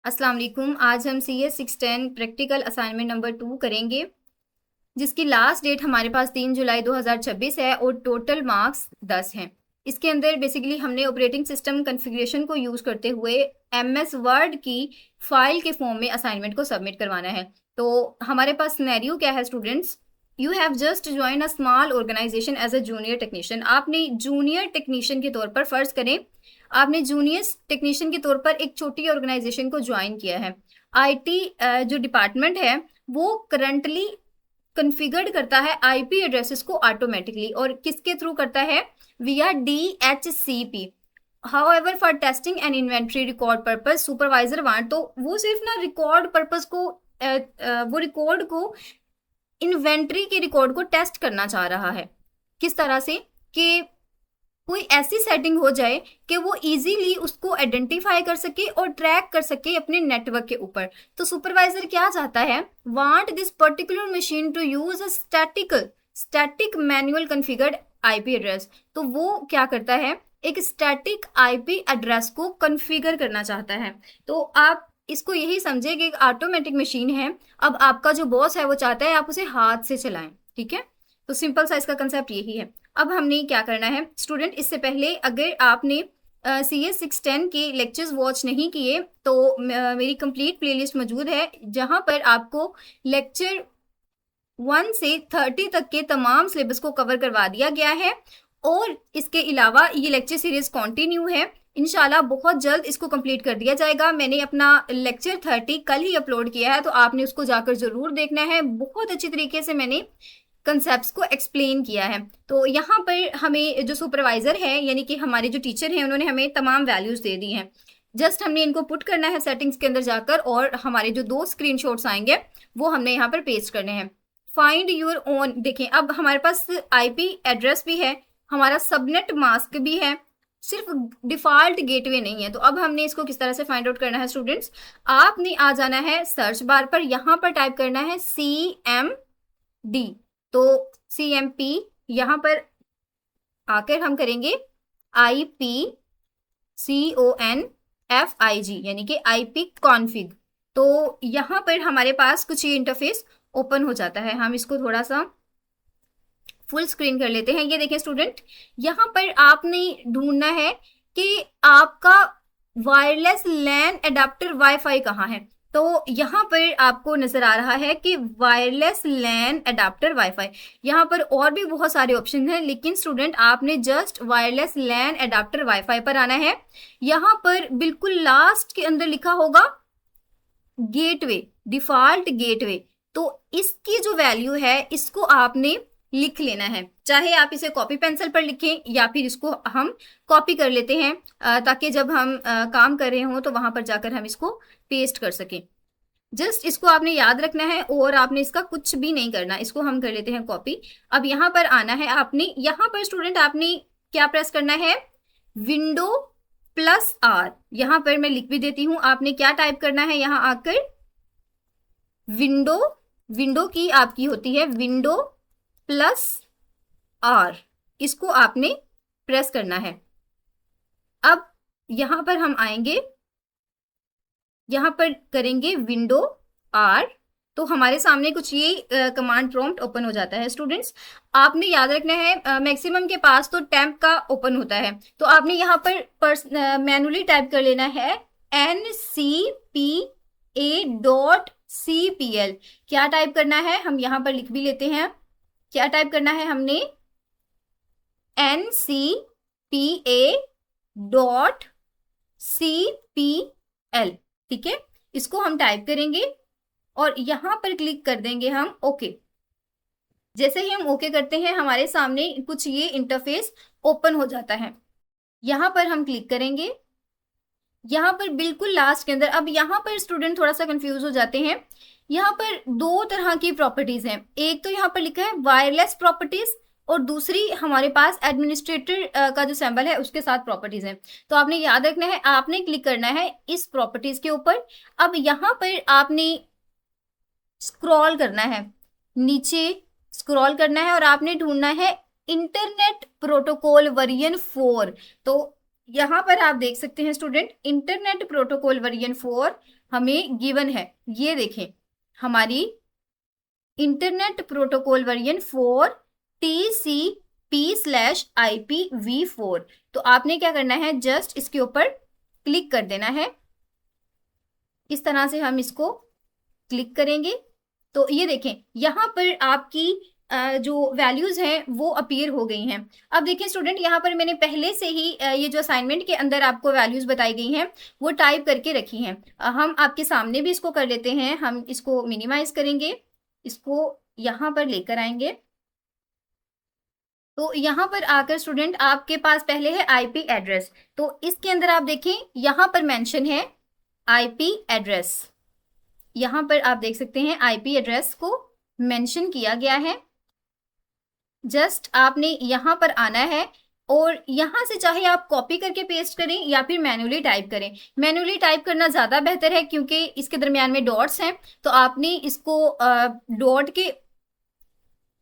अस्सलाम वालेकुम। आज हम CS 610 प्रैक्टिकल असाइनमेंट नंबर 2 करेंगे, जिसकी लास्ट डेट हमारे पास 3 जुलाई 2026 है और टोटल मार्क्स 10 हैं। इसके अंदर बेसिकली हमने ऑपरेटिंग सिस्टम कॉन्फ़िगरेशन को यूज़ करते हुए MS वर्ड की फाइल के फॉर्म में असाइनमेंट को सबमिट करवाना है। तो हमारे पास सिनेरियो क्या है students? You have just join a small organisation as a junior technician. आपने जूनियर टेक्नीशियन के तौर पर, फर्ज करें आपने जूनियर टेक्नीशियन के तौर पर एक छोटी ऑर्गेनाइजेशन को ज्वाइन किया है। IT जो डिपार्टमेंट है वो करंटली कन्फिगर्ड करता है आईपी एड्रेसेस को ऑटोमेटिकली, और किसके थ्रू करता है? विया DHCP। However for testing and inventory record purpose supervisor want, तो वो सिर्फ ना रिकॉर्ड पर्पज को वो रिकॉर्ड को इन्वेंट्री के रिकॉर्ड को टेस्ट करना चाह रहा है। किस तरह से? कि कोई ऐसी सेटिंग हो जाए कि वो इजीली उसको आइडेंटिफाई कर सके और ट्रैक कर सके अपने नेटवर्क के ऊपर। तो सुपरवाइजर क्या चाहता है? Want this particular machine to use a static manual configured IP address. तो वो क्या करता है? एक स्टैटिक आईपी एड्रेस को कॉन्फ़िगर करना चाहता है। तो आप इसको यही समझे कि एक ऑटोमेटिक मशीन है। अब आपका जो बॉस है वो चाहता है आप उसे हाथ से चलाएं। ठीक है, तो सिंपल सा इसका कंसेप्ट यही है। अब हमने क्या करना है स्टूडेंट, इससे पहले अगर आपने CS 610 के लेक्चर्स वॉच नहीं किए तो मेरी कंप्लीट प्लेलिस्ट मौजूद है, जहां पर आपको लेक्चर 1 से 30 तक के तमाम सिलेबस को कवर करवा दिया गया है। और इसके अलावा ये लेक्चर सीरीज कंटिन्यू है। इंशाल्लाह बहुत जल्द इसको कंप्लीट कर दिया जाएगा। मैंने अपना लेक्चर 30 कल ही अपलोड किया है, तो आपने उसको जाकर जरूर देखना है। बहुत अच्छी तरीके से मैंने कंसेप्ट्स को एक्सप्लेन किया है। तो यहाँ पर हमें जो सुपरवाइजर है यानी कि हमारे जो टीचर हैं उन्होंने हमें तमाम वैल्यूज दे दी हैं। जस्ट हमने इनको पुट करना है सेटिंग्स के अंदर जाकर, और हमारे जो 2 स्क्रीनशॉट्स आएंगे वो हमने यहाँ पर पेस्ट करने हैं। फाइंड योर ओन, देखें अब हमारे पास IP एड्रेस भी है, हमारा सबनेट मास्क भी है, सिर्फ डिफॉल्ट गेटवे नहीं है। तो अब हमने इसको किस तरह से फाइंड आउट करना है स्टूडेंट्स? आपने आ जाना है सर्च बार पर, यहाँ पर टाइप करना है CMD। तो CMP यहां पर आकर हम करेंगे IPCONFIG यानी कि IP कॉन्फ़िग। तो यहां पर हमारे पास कुछ ये इंटरफेस ओपन हो जाता है। हम इसको थोड़ा सा फुल स्क्रीन कर लेते हैं। ये देखें स्टूडेंट, यहां पर आपने ढूंढना है कि आपका वायरलेस लैन अडेप्टर वाईफाई कहाँ है। तो यहाँ पर आपको नजर आ रहा है कि वायरलेस लैन अडेप्टर वाईफाई। यहाँ पर और भी बहुत सारे ऑप्शन हैं, लेकिन स्टूडेंट आपने जस्ट वायरलेस लैन अडेप्टर वाईफाई पर आना है। यहाँ पर बिल्कुल लास्ट के अंदर लिखा होगा गेटवे, डिफॉल्ट गेटवे। तो इसकी जो वैल्यू है इसको आपने लिख लेना है, चाहे आप इसे कॉपी पेंसिल पर लिखें या फिर इसको हम कॉपी कर लेते हैं ताकि जब हम काम कर रहे हों तो वहां पर जाकर हम इसको पेस्ट कर सकें। जस्ट इसको आपने याद रखना है और आपने इसका कुछ भी नहीं करना। इसको हम कर लेते हैं कॉपी। अब यहाँ पर आना है आपने, यहाँ पर स्टूडेंट आपने क्या प्रेस करना है? Window+R। यहाँ पर मैं लिख भी देती हूँ, आपने क्या टाइप करना है यहाँ आकर? विंडो की आपकी होती है Window+R, इसको आपने प्रेस करना है। अब यहां पर हम आएंगे, यहां पर करेंगे Window+R, तो हमारे सामने कुछ ये कमांड प्रॉम्प्ट ओपन हो जाता है। स्टूडेंट्स आपने याद रखना है मैक्सिमम के पास तो टेम्प का ओपन होता है, तो आपने यहाँ पर मैनुअली टाइप कर लेना है NCPA.CPL। क्या टाइप करना है हम यहाँ पर लिख भी लेते हैं। क्या टाइप करना है हमने? NCPA.CPL। ठीक है, इसको हम टाइप करेंगे और यहां पर क्लिक कर देंगे हम ओके। जैसे ही हम ओके करते हैं हमारे सामने कुछ ये इंटरफेस ओपन हो जाता है। यहां पर हम क्लिक करेंगे, यहां पर बिल्कुल लास्ट के अंदर। अब यहां पर स्टूडेंट थोड़ा सा कंफ्यूज हो जाते हैं। यहां पर 2 तरह की प्रॉपर्टीज हैं, एक तो यहां पर लिखा है वायरलेस प्रॉपर्टीज और दूसरी हमारे पास एडमिनिस्ट्रेटर का जो सिंबल है उसके साथ प्रॉपर्टीज है। तो आपने याद रखना है, आपने क्लिक करना है इस प्रॉपर्टीज के ऊपर। अब यहां पर आपने स्क्रॉल करना है, नीचे स्क्रॉल करना है और आपने ढूंढना है इंटरनेट प्रोटोकॉल वर्जन 4। तो यहाँ पर आप देख सकते हैं स्टूडेंट, इंटरनेट प्रोटोकॉल वर्जन 4 हमें गिवन है। ये देखें, हमारी इंटरनेट प्रोटोकॉल वर्जन 4 TCP/IPv4। तो आपने क्या करना है, जस्ट इसके ऊपर क्लिक कर देना है। इस तरह से हम इसको क्लिक करेंगे तो ये देखें, यहाँ पर आपकी जो वैल्यूज हैं वो अपीयर हो गई हैं। अब देखिए स्टूडेंट, यहाँ पर मैंने पहले से ही ये जो असाइनमेंट के अंदर आपको वैल्यूज बताई गई हैं वो टाइप करके रखी हैं। हम आपके सामने भी इसको कर लेते हैं। हम इसको मिनिमाइज करेंगे, इसको यहाँ पर लेकर आएंगे। तो यहाँ पर आकर स्टूडेंट आपके पास पहले है आईपी एड्रेस। तो इसके अंदर आप देखें, यहाँ पर मेंशन है आईपी एड्रेस। यहाँ पर आप देख सकते हैं आईपी एड्रेस को मेंशन किया गया है। जस्ट आपने यहाँ पर आना है और यहाँ से चाहे आप कॉपी करके पेस्ट करें या फिर मैन्युअली टाइप करें। मैन्युअली टाइप करना ज़्यादा बेहतर है क्योंकि इसके दरमियान में डॉट्स हैं, तो आपने इसको डॉट के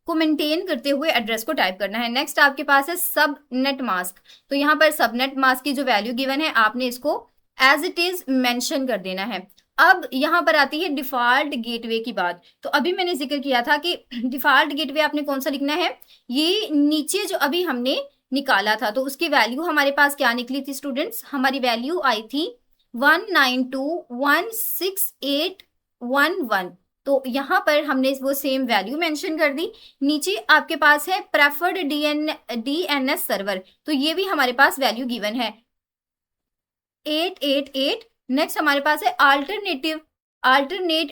को मेंटेन करते हुए एड्रेस को टाइप करना है। नेक्स्ट आपके पास है सब नेट मास्क। तो यहाँ पर सब नेट मास्क की जो वैल्यू गिवन है आपने इसको एज इट इज मेंशन कर देना है। अब यहाँ पर आती है डिफॉल्ट गेटवे की बात। तो अभी मैंने जिक्र किया था कि डिफॉल्ट गेटवे आपने कौन सा लिखना है, ये नीचे जो अभी हमने निकाला था तो उसकी वैल्यू हमारे पास क्या निकली थी स्टूडेंट्स, हमारी वैल्यू आई थी 192.168.11। तो यहाँ पर हमने वो सेम वैल्यू मेंशन कर दी। नीचे आपके पास है प्रेफर्ड डीएनएस सर्वर, तो ये भी हमारे पास वैल्यू गिवन है 888। नेक्स्ट हमारे पास है अल्टरनेट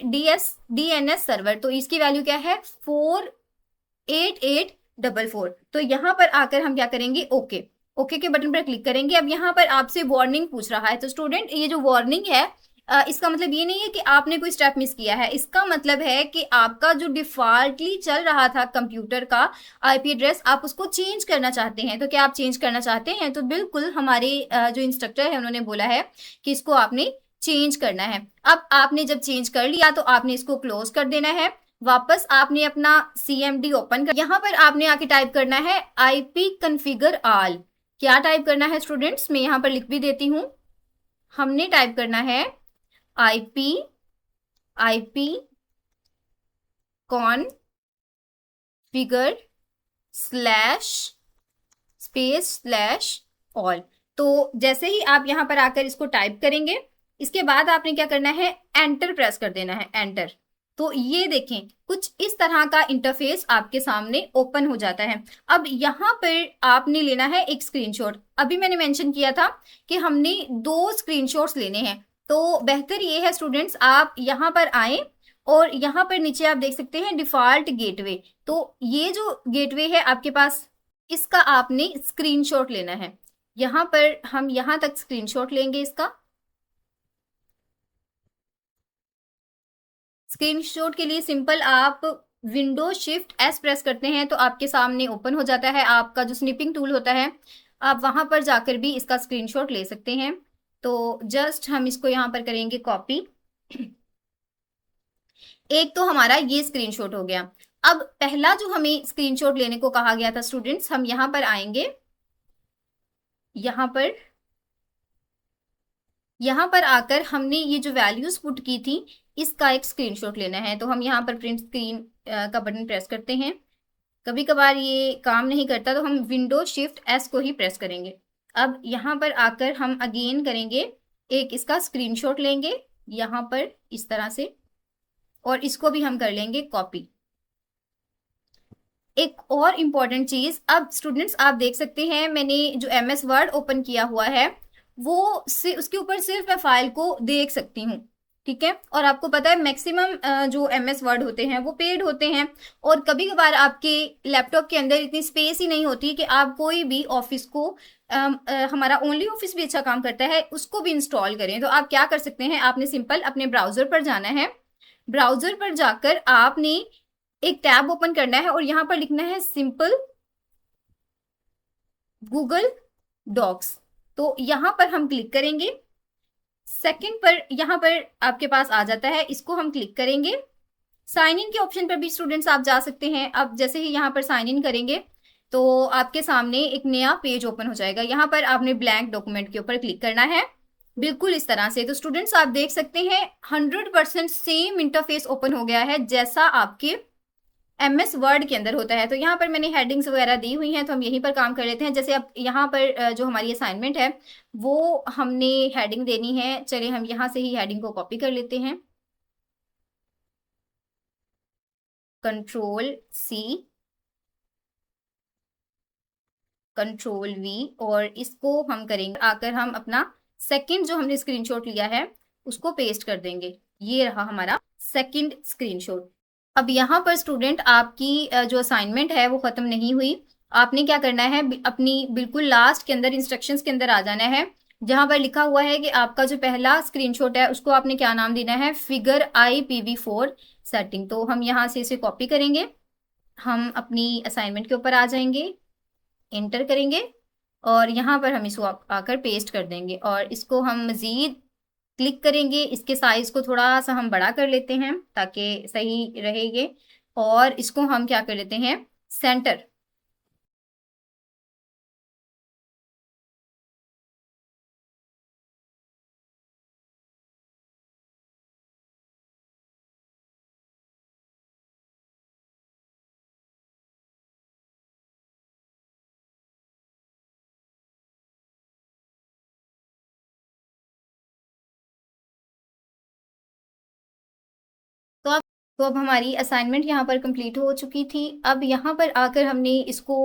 डीएनएस सर्वर, तो इसकी वैल्यू क्या है 48844। तो यहाँ पर आकर हम क्या करेंगे, ओके ओके के बटन पर क्लिक करेंगे। अब यहाँ पर आपसे वार्निंग पूछ रहा है, तो स्टूडेंट ये जो वार्निंग है इसका मतलब ये नहीं है कि आपने कोई स्टेप मिस किया है। इसका मतलब है कि आपका जो डिफॉल्टली चल रहा था कंप्यूटर का आईपी एड्रेस, आप उसको चेंज करना चाहते हैं। तो क्या आप चेंज करना चाहते हैं, तो बिल्कुल हमारे जो इंस्ट्रक्टर है उन्होंने बोला है कि इसको आपने चेंज करना है। अब आपने जब चेंज कर लिया तो आपने इसको क्लोज कर देना है। वापस आपने अपना CMD ओपन कर, यहाँ पर आपने आके टाइप करना है IP कन्फिगर ऑल। क्या टाइप करना है स्टूडेंट्स, मैं यहाँ पर लिख भी देती हूँ। हमने टाइप करना है IP कॉन्फिगर //ऑल। तो जैसे ही आप यहाँ पर आकर इसको टाइप करेंगे, इसके बाद आपने क्या करना है, एंटर प्रेस कर देना है, एंटर। तो ये देखें, कुछ इस तरह का इंटरफेस आपके सामने ओपन हो जाता है। अब यहाँ पर आपने लेना है एक स्क्रीनशॉट। अभी मैंने मेंशन किया था कि हमने 2 स्क्रीनशॉट्स लेने हैं, तो बेहतर ये है स्टूडेंट्स आप यहाँ पर आए और यहाँ पर नीचे आप देख सकते हैं डिफॉल्ट गेटवे। तो ये जो गेटवे है आपके पास, इसका आपने स्क्रीनशॉट लेना है। यहाँ पर हम यहाँ तक स्क्रीनशॉट लेंगे इसका। स्क्रीनशॉट के लिए सिंपल आप विंडो शिफ्ट S प्रेस करते हैं तो आपके सामने ओपन हो जाता है आपका जो स्निपिंग टूल होता है। आप वहां पर जाकर भी इसका स्क्रीनशॉट ले सकते हैं। तो जस्ट हम इसको यहाँ पर करेंगे कॉपी। एक तो हमारा ये स्क्रीनशॉट हो गया। अब पहला जो हमें स्क्रीनशॉट लेने को कहा गया था स्टूडेंट्स, हम यहाँ पर आएंगे। यहाँ पर आकर हमने ये जो वैल्यूज पुट की थी इसका एक स्क्रीनशॉट लेना है। तो हम यहाँ पर प्रिंट स्क्रीन का बटन प्रेस करते हैं। कभी कभार ये काम नहीं करता तो हम विंडो शिफ्ट S को ही प्रेस करेंगे। अब यहाँ पर आकर हम अगेन करेंगे एक इसका स्क्रीनशॉट लेंगे यहाँ पर इस तरह से, और इसको भी हम कर लेंगे कॉपी। एक और इम्पॉर्टेंट चीज, अब स्टूडेंट्स आप देख सकते हैं मैंने जो MS वर्ड ओपन किया हुआ है वो से उसके ऊपर सिर्फ मैं फाइल को देख सकती हूँ, ठीक है। और आपको पता है मैक्सिमम जो MS वर्ड होते हैं वो पेड होते हैं, और कभी कभार आपके लैपटॉप के अंदर इतनी स्पेस ही नहीं होती कि आप कोई भी ऑफिस को हमारा ओनली ऑफिस भी अच्छा काम करता है उसको भी इंस्टॉल करें। तो आप क्या कर सकते हैं, आपने सिंपल अपने ब्राउजर पर जाना है। ब्राउजर पर जाकर आपने एक टैब ओपन करना है और यहाँ पर लिखना है सिंपल गूगल डॉक्स। तो यहाँ पर हम क्लिक करेंगे। सेकंड पर यहाँ पर आपके पास आ जाता है, इसको हम क्लिक करेंगे। साइन इन के ऑप्शन पर भी स्टूडेंट्स आप जा सकते हैं। अब जैसे ही यहाँ पर साइन इन करेंगे तो आपके सामने एक नया पेज ओपन हो जाएगा। यहाँ पर आपने ब्लैंक डॉक्यूमेंट के ऊपर क्लिक करना है, बिल्कुल इस तरह से। तो स्टूडेंट्स आप देख सकते हैं 100% सेम इंटरफेस ओपन हो गया है जैसा आपके MS वर्ड के अंदर होता है। तो यहाँ पर मैंने हेडिंग्स वगैरह दी हुई हैं, तो हम यहीं पर काम कर लेते हैं। जैसे अब यहाँ पर जो हमारी असाइनमेंट है वो हमने हेडिंग देनी है। चलिए हम यहाँ से ही हेडिंग को कॉपी कर लेते हैं, Ctrl+C, Ctrl+V, और इसको हम करेंगे आकर हम अपना सेकंड जो हमने स्क्रीनशॉट लिया है उसको पेस्ट कर देंगे। ये रहा हमारा सेकंड स्क्रीनशॉट। अब यहाँ पर स्टूडेंट आपकी जो असाइनमेंट है वो खत्म नहीं हुई। आपने क्या करना है, अपनी बिल्कुल लास्ट के अंदर इंस्ट्रक्शंस के अंदर आ जाना है, जहां पर लिखा हुआ है कि आपका जो पहला स्क्रीनशॉट है उसको आपने क्या नाम देना है, फिगर IPv4 सेटिंग। तो हम यहाँ से इसे कॉपी करेंगे, हम अपनी असाइनमेंट के ऊपर आ जाएंगे, एंटर करेंगे और यहाँ पर हम इसको आकर पेस्ट कर देंगे और इसको हम मज़ीद क्लिक करेंगे। इसके साइज को थोड़ा सा हम बड़ा कर लेते हैं ताकि सही रहेगा, और इसको हम क्या कर लेते हैं, सेंटर। तो अब हमारी असाइनमेंट यहाँ पर कंप्लीट हो चुकी थी। अब यहाँ पर आकर हमने इसको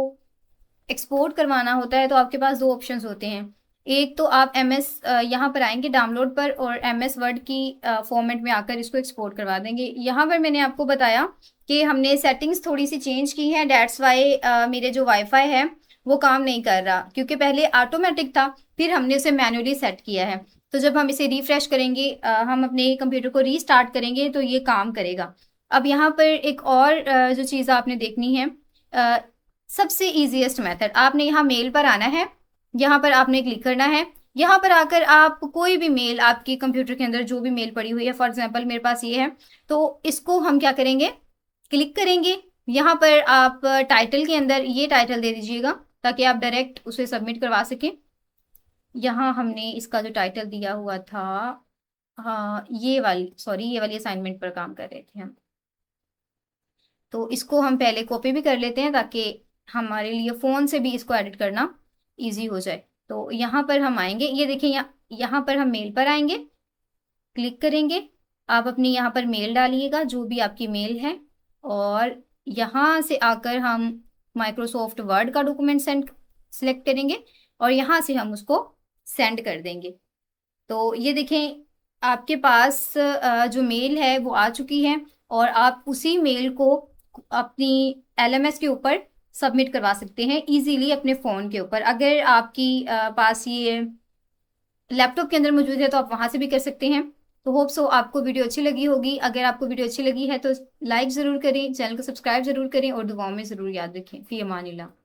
एक्सपोर्ट करवाना होता है, तो आपके पास दो ऑप्शंस होते हैं। एक तो आप MS यहाँ पर आएंगे डाउनलोड पर और MS वर्ड की फॉर्मेट में आकर इसको एक्सपोर्ट करवा देंगे। यहाँ पर मैंने आपको बताया कि हमने सेटिंग्स थोड़ी सी चेंज की हैं, डेट्स वाई मेरे जो वाईफाई है वो काम नहीं कर रहा, क्योंकि पहले ऑटोमेटिक था, फिर हमने उसे मैनुअली सेट किया है। तो जब हम इसे रिफ्रेश करेंगे, हम अपने कंप्यूटर को रीस्टार्ट करेंगे तो ये काम करेगा। अब यहाँ पर एक और जो चीज़ आपने देखनी है, सबसे इजीएस्ट मेथड, आपने यहाँ मेल पर आना है, यहाँ पर आपने क्लिक करना है। यहाँ पर आकर आप कोई भी मेल, आपके कंप्यूटर के अंदर जो भी मेल पड़ी हुई है, फॉर एग्जांपल मेरे पास ये है, तो इसको हम क्या करेंगे, क्लिक करेंगे। यहाँ पर आप टाइटल के अंदर ये टाइटल दे दीजिएगा ताकि आप डायरेक्ट उसे सबमिट करवा सकें। यहाँ हमने इसका जो टाइटल दिया हुआ था, हाँ ये वाली असाइनमेंट पर काम कर रहे थे हम, तो इसको हम पहले कॉपी भी कर लेते हैं ताकि हमारे लिए फ़ोन से भी इसको एडिट करना इजी हो जाए। तो यहाँ पर हम आएंगे, ये देखिए यहाँ पर हम मेल पर आएंगे, क्लिक करेंगे, आप अपनी यहाँ पर मेल डालिएगा जो भी आपकी मेल है, और यहाँ से आकर हम माइक्रोसॉफ्ट वर्ड का डॉक्यूमेंट सेलेक्ट करेंगे और यहाँ से हम उसको सेंड कर देंगे। तो ये देखें आपके पास जो मेल है वो आ चुकी है, और आप उसी मेल को अपनी LMS के ऊपर सबमिट करवा सकते हैं इजीली अपने फ़ोन के ऊपर। अगर आपकी पास ये लैपटॉप के अंदर मौजूद है तो आप वहां से भी कर सकते हैं। तो होप सो आपको वीडियो अच्छी लगी होगी। अगर आपको वीडियो अच्छी लगी है तो लाइक ज़रूर करें, चैनल को सब्सक्राइब ज़रूर करें और दुआओं में ज़रूर याद रखें। फ़ी अमानिल्लाह।